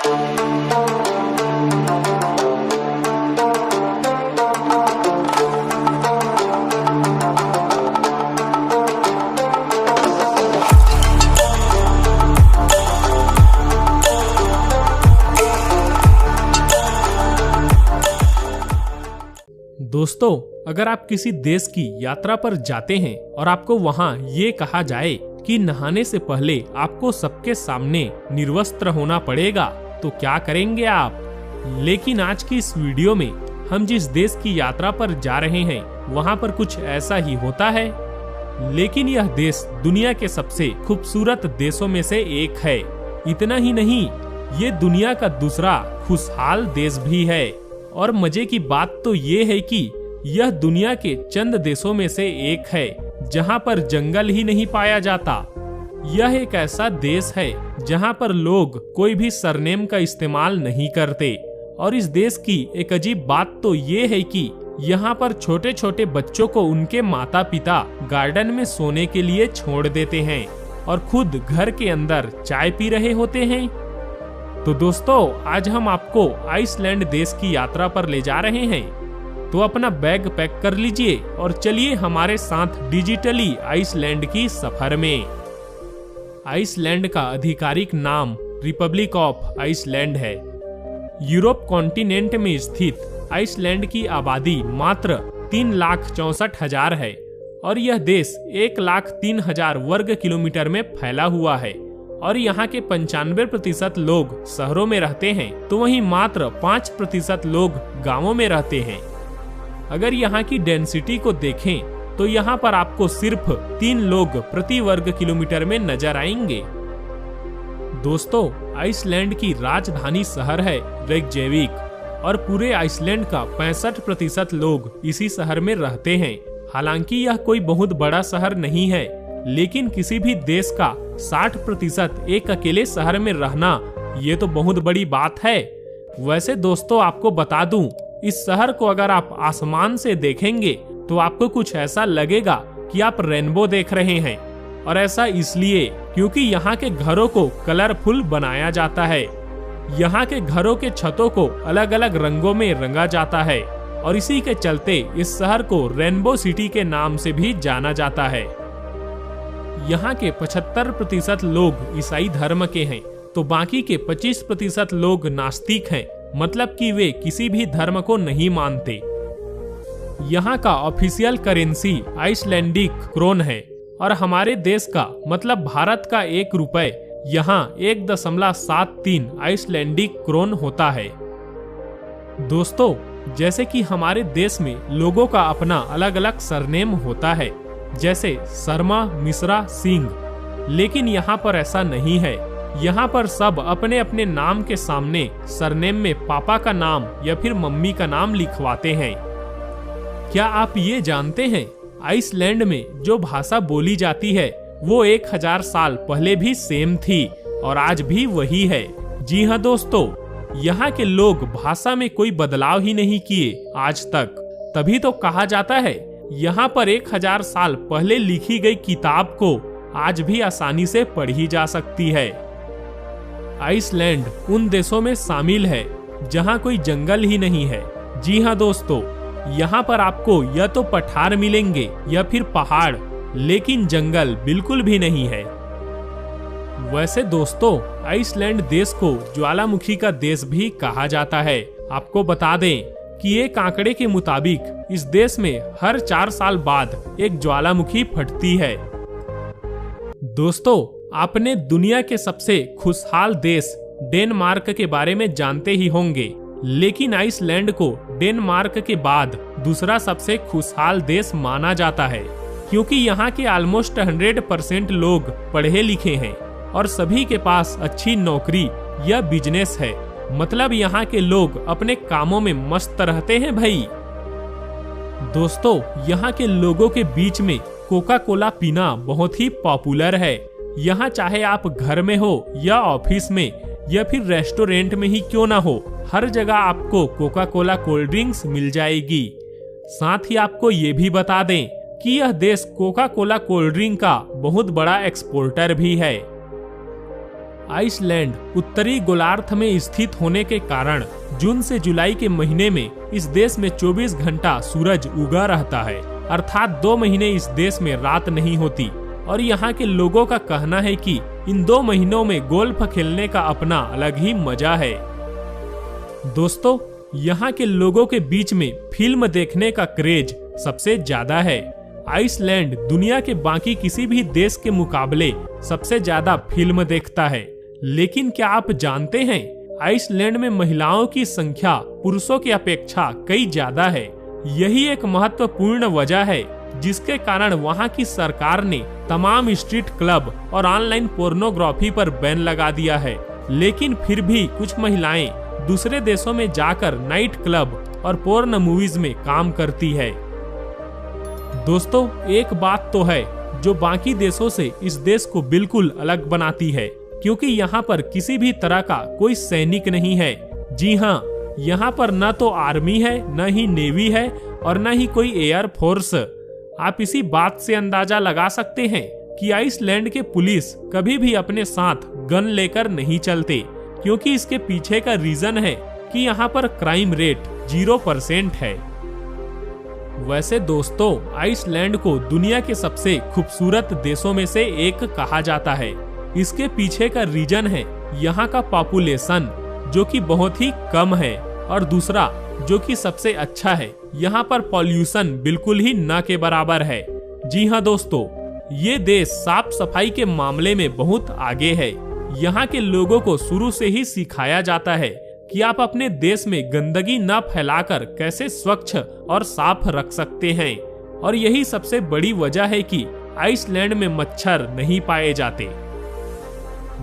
दोस्तों, अगर आप किसी देश की यात्रा पर जाते हैं और आपको वहाँ ये कहा जाए कि नहाने से पहले आपको सबके सामने निर्वस्त्र होना पड़ेगा, तो क्या करेंगे आप? लेकिन आज की इस वीडियो में हम जिस देश की यात्रा पर जा रहे हैं वहाँ पर कुछ ऐसा ही होता है। लेकिन यह देश दुनिया के सबसे खूबसूरत देशों में से एक है। इतना ही नहीं, ये दुनिया का दूसरा खुशहाल देश भी है। और मजे की बात तो ये है कि यह दुनिया के चंद देशों में से एक है जहां पर जंगल ही नहीं पाया जाता। यह एक ऐसा देश है जहां पर लोग कोई भी सरनेम का इस्तेमाल नहीं करते। और इस देश की एक अजीब बात तो ये है कि यहाँ पर छोटे छोटे बच्चों को उनके माता पिता गार्डन में सोने के लिए छोड़ देते हैं और खुद घर के अंदर चाय पी रहे होते हैं। तो दोस्तों, आज हम आपको आइसलैंड देश की यात्रा पर ले जा रहे हैं। तो अपना बैग पैक कर लीजिए और चलिए हमारे साथ डिजिटली आइसलैंड की सफर में। आइसलैंड का आधिकारिक नाम रिपब्लिक ऑफ आइसलैंड है। यूरोप कॉन्टिनेंट में स्थित आइसलैंड की आबादी मात्र 3,64,000 है और यह देश 1,03,000 वर्ग किलोमीटर में फैला हुआ है। और यहाँ के 95% लोग शहरों में रहते हैं, तो वहीं मात्र 5% लोग गांवों में रहते हैं। अगर यहाँ की डेंसिटी को देखें तो यहाँ पर आपको सिर्फ 3 लोग प्रति वर्ग किलोमीटर में नजर आएंगे। दोस्तों, आइसलैंड की राजधानी शहर है रेयकजाविक और पूरे आइसलैंड का 65% लोग इसी शहर में रहते हैं। हालांकि यह कोई बहुत बड़ा शहर नहीं है, लेकिन किसी भी देश का 60% एक अकेले शहर में रहना ये तो बहुत बड़ी बात है। वैसे दोस्तों, आपको बता दूं, इस शहर को अगर आप आसमान से देखेंगे तो आपको कुछ ऐसा लगेगा कि आप रेनबो देख रहे हैं। और ऐसा इसलिए क्योंकि यहाँ के घरों को कलरफुल बनाया जाता है। यहाँ के घरों के छतों को अलग अलग रंगों में रंगा जाता है और इसी के चलते इस शहर को रेनबो सिटी के नाम से भी जाना जाता है। यहाँ के 75% लोग ईसाई धर्म के हैं, तो बाकी के 25% लोग नास्तिक हैं, मतलब कि वे किसी भी धर्म को नहीं मानते। यहाँ का ऑफिशियल करेंसी आइसलैंडिक क्रोन है और हमारे देश का मतलब भारत का 1 रुपए यहाँ 1.73 आइसलैंडिक क्रोन होता है। दोस्तों, जैसे कि हमारे देश में लोगों का अपना अलग अलग सरनेम होता है, जैसे शर्मा, मिश्रा, सिंह, लेकिन यहाँ पर ऐसा नहीं है। यहाँ पर सब अपने अपने नाम के सामने सरनेम में पापा का नाम या फिर मम्मी का नाम लिखवाते हैं। क्या आप ये जानते हैं, आइसलैंड में जो भाषा बोली जाती है वो 1000 साल पहले भी सेम थी और आज भी वही है। जी हाँ दोस्तों, यहाँ के लोग भाषा में कोई बदलाव ही नहीं किए आज तक। तभी तो कहा जाता है यहाँ पर 1000 साल पहले लिखी गई किताब को आज भी आसानी से पढ़ी जा सकती है। आइसलैंड उन देशों में शामिल है जहाँ कोई जंगल ही नहीं है। जी हाँ दोस्तों, यहाँ पर आपको या तो पठार मिलेंगे या फिर पहाड़, लेकिन जंगल बिल्कुल भी नहीं है। वैसे दोस्तों, आइसलैंड देश को ज्वालामुखी का देश भी कहा जाता है। आपको बता दें कि एक आंकड़े के मुताबिक इस देश में हर 4 साल बाद एक ज्वालामुखी फटती है। दोस्तों, आपने दुनिया के सबसे खुशहाल देश डेनमार्क के बारे में जानते ही होंगे, लेकिन आइसलैंड को डेनमार्क के बाद दूसरा सबसे खुशहाल देश माना जाता है, क्योंकि यहाँ के ऑलमोस्ट 100% लोग पढ़े लिखे हैं और सभी के पास अच्छी नौकरी या बिजनेस है। मतलब यहाँ के लोग अपने कामों में मस्त रहते हैं भाई। दोस्तों, यहाँ के लोगों के बीच में कोका कोला पीना बहुत ही पॉपुलर है। यहाँ चाहे आप घर में हो या ऑफिस में या फिर रेस्टोरेंट में ही क्यों ना हो, हर जगह आपको कोका कोला कोल्ड ड्रिंक्स मिल जाएगी। साथ ही आपको ये भी बता दें कि यह देश कोका कोला कोल्ड ड्रिंक का बहुत बड़ा एक्सपोर्टर भी है। आइसलैंड उत्तरी गोलार्ध में स्थित होने के कारण जून से जुलाई के महीने में इस देश में 24 घंटा सूरज उगा रहता है, अर्थात 2 महीने इस देश में रात नहीं होती। और यहाँ के लोगों का कहना है कि इन 2 महीनों में गोल्फ खेलने का अपना अलग ही मजा है। दोस्तों, यहाँ के लोगों के बीच में फिल्म देखने का क्रेज सबसे ज्यादा है। आइसलैंड दुनिया के बाकी किसी भी देश के मुकाबले सबसे ज्यादा फिल्म देखता है। लेकिन क्या आप जानते हैं, आइसलैंड में महिलाओं की संख्या पुरुषों की अपेक्षा कई ज्यादा है। यही एक महत्वपूर्ण वजह है जिसके कारण वहाँ की सरकार ने तमाम स्ट्रीट क्लब और ऑनलाइन पोर्नोग्राफी पर बैन लगा दिया है। लेकिन फिर भी कुछ महिलाएं दूसरे देशों में जाकर नाइट क्लब और पोर्न मूवीज में काम करती है। दोस्तों, एक बात तो है जो बाकी देशों से इस देश को बिल्कुल अलग बनाती है, क्योंकि यहाँ पर किसी भी तरह का कोई सैनिक नहीं है। जी हाँ, यहाँ पर न तो आर्मी है, न ही नेवी है और न ही कोई एयर फोर्स। आप इसी बात से अंदाजा लगा सकते हैं कि आइसलैंड के पुलिस कभी भी अपने साथ गन लेकर नहीं चलते, क्योंकि इसके पीछे का रीजन है कि यहाँ पर क्राइम रेट 0% है। वैसे दोस्तों, आइसलैंड को दुनिया के सबसे खूबसूरत देशों में से एक कहा जाता है। इसके पीछे का रीजन है यहाँ का पॉपुलेशन जो कि बहुत ही कम है, और दूसरा जो कि सबसे अच्छा है, यहाँ पर पॉल्यूशन बिल्कुल ही न के बराबर है। जी हाँ दोस्तों, ये देश साफ सफाई के मामले में बहुत आगे है। यहाँ के लोगों को शुरू से ही सिखाया जाता है कि आप अपने देश में गंदगी न फैलाकर कैसे स्वच्छ और साफ रख सकते हैं। और यही सबसे बड़ी वजह है कि आइसलैंड में मच्छर नहीं पाए जाते।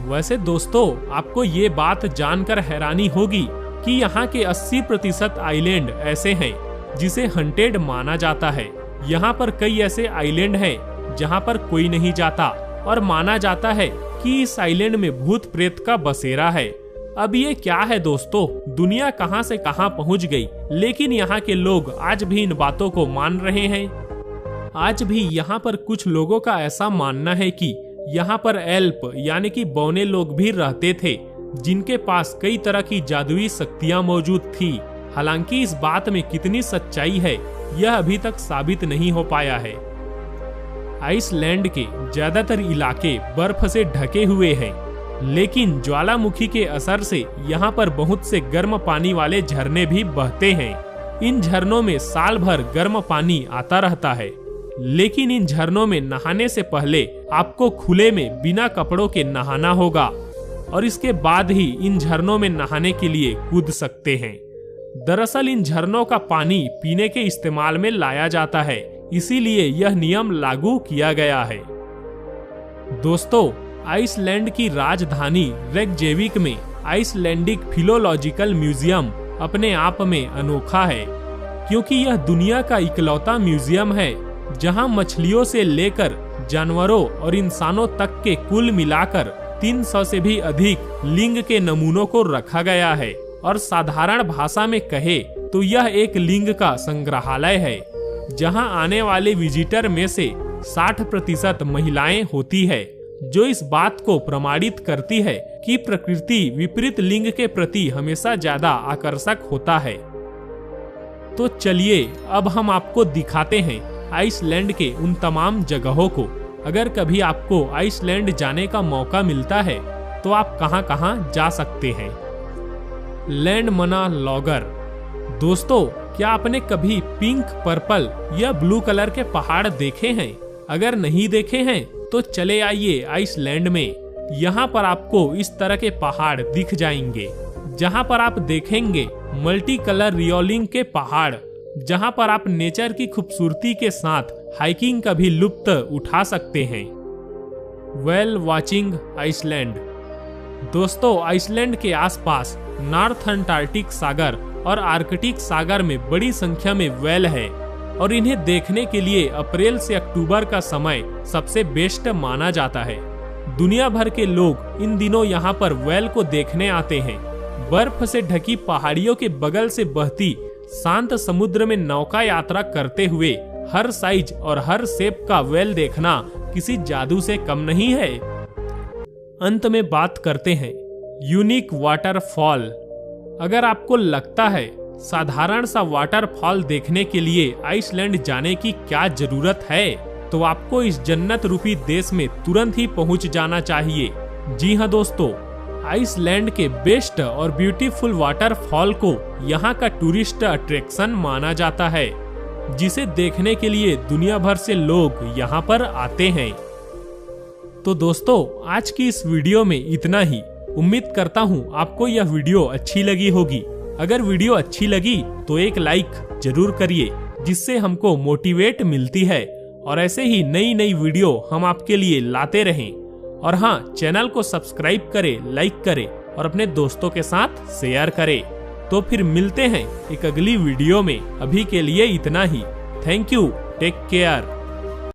वैसे दोस्तों, आपको ये बात जानकर हैरानी होगी कि यहाँ के 80% आइलैंड ऐसे हैं जिसे हंटेड माना जाता है। यहाँ पर कई ऐसे आइलैंड हैं जहाँ पर कोई नहीं जाता, और माना जाता है कि इस आइलैंड में भूत प्रेत का बसेरा है। अब ये क्या है दोस्तों, दुनिया कहां से कहां पहुंच गई, लेकिन यहाँ के लोग आज भी इन बातों को मान रहे हैं। आज भी यहाँ पर कुछ लोगों का ऐसा मानना है कि यहाँ पर एल्प यानी कि बौने लोग भी रहते थे, जिनके पास कई तरह की जादुई शक्तियां मौजूद थी। हालांकि इस बात में कितनी सच्चाई है यह अभी तक साबित नहीं हो पाया है। आइसलैंड के ज्यादातर इलाके बर्फ से ढके हुए हैं, लेकिन ज्वालामुखी के असर से यहाँ पर बहुत से गर्म पानी वाले झरने भी बहते हैं। इन झरनों में साल भर गर्म पानी आता रहता है, लेकिन इन झरनों में नहाने से पहले आपको खुले में बिना कपड़ों के नहाना होगा, और इसके बाद ही इन झरनों में नहाने के लिए कूद सकते हैं। दरअसल इन झरनों का पानी पीने के इस्तेमाल में लाया जाता है, इसीलिए यह नियम लागू किया गया है। दोस्तों, आइसलैंड की राजधानी रेकजेविक में आइसलैंडिक फिलोलॉजिकल म्यूजियम अपने आप में अनोखा है, क्योंकि यह दुनिया का इकलौता म्यूजियम है जहां मछलियों से लेकर जानवरों और इंसानों तक के कुल मिलाकर 300 से भी अधिक लिंग के नमूनों को रखा गया है। और साधारण भाषा में कहे तो यह एक लिंग का संग्रहालय है, जहां आने वाले विजिटर में से 60% महिलाएं होती है, जो इस बात को प्रमाणित करती है कि प्रकृति विपरीत लिंग के प्रति हमेशा ज्यादा आकर्षक होता है। तो चलिए अब हम आपको दिखाते हैं आइसलैंड के उन तमाम जगहों को। अगर कभी आपको आइसलैंड जाने का मौका मिलता है तो आप कहां-कहां जा सकते हैं। लैंडमना लॉगर। दोस्तों, क्या आपने कभी पिंक, पर्पल या ब्लू कलर के पहाड़ देखे हैं? अगर नहीं देखे हैं तो चले आइए आइसलैंड में। यहाँ पर आपको इस तरह के पहाड़ दिख जाएंगे, जहाँ पर आप देखेंगे मल्टी कलर रियोलिंग के पहाड़, जहाँ पर आप नेचर की खूबसूरती के साथ हाइकिंग का भी लुत्फ उठा सकते हैं। Whale watching Iceland. दोस्तों, आइसलैंड के आसपास नॉर्थ अंटार्कटिक सागर और आर्कटिक सागर में बड़ी संख्या में व्हेल है, और इन्हें देखने के लिए अप्रैल से अक्टूबर का समय सबसे बेस्ट माना जाता है। दुनिया भर के लोग इन दिनों यहाँ पर व्हेल को देखने आते हैं। बर्फ से ढकी पहाड़ियों के बगल से बहती शांत समुद्र में नौका यात्रा करते हुए हर साइज और हर शेप का व्हेल देखना किसी जादू से कम नहीं है। अंत में बात करते हैं यूनिक वाटरफॉल। अगर आपको लगता है साधारण सा वाटरफॉल देखने के लिए आइसलैंड जाने की क्या जरूरत है, तो आपको इस जन्नत रूपी देश में तुरंत ही पहुंच जाना चाहिए। जी हाँ दोस्तों, आइसलैंड के बेस्ट और ब्यूटीफुल वाटरफॉल को यहाँ का टूरिस्ट अट्रैक्शन माना जाता है, जिसे देखने के लिए दुनिया भर से लोग यहाँ पर आते हैं। तो दोस्तों, आज की इस वीडियो में इतना ही। उम्मीद करता हूँ आपको यह वीडियो अच्छी लगी होगी। अगर वीडियो अच्छी लगी तो एक लाइक जरूर करिए, जिससे हमको मोटिवेट मिलती है और ऐसे ही नई नई वीडियो हम आपके लिए लाते रहें। और हाँ, चैनल को सब्सक्राइब करें, लाइक करें और अपने दोस्तों के साथ शेयर करें। तो फिर मिलते हैं एक अगली वीडियो में। अभी के लिए इतना ही। Thank you, take care.